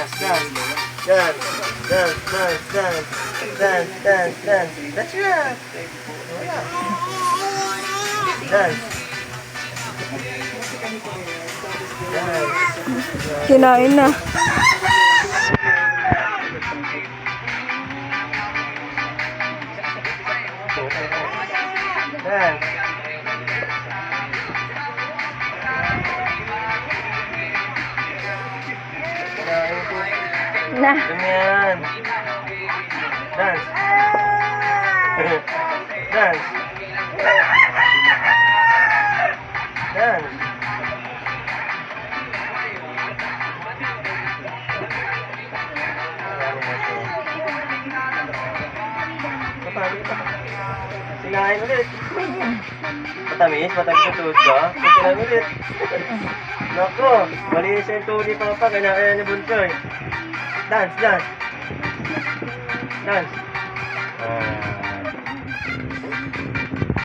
Dance, dance. Dance, dance, dance, dance. Dance, dance, dance. That's right. Wala. Dance. Dance. Kinain na. Dance. Na. Ganyan. Dance. Dance. Dance. Sinain ulit. Matamis? Matamis yung tuhod ka? Sinain ulit. Naku, malinis yung tuhod ni Papa. Kaya ni Bunsoy. Dance, dance. Dance.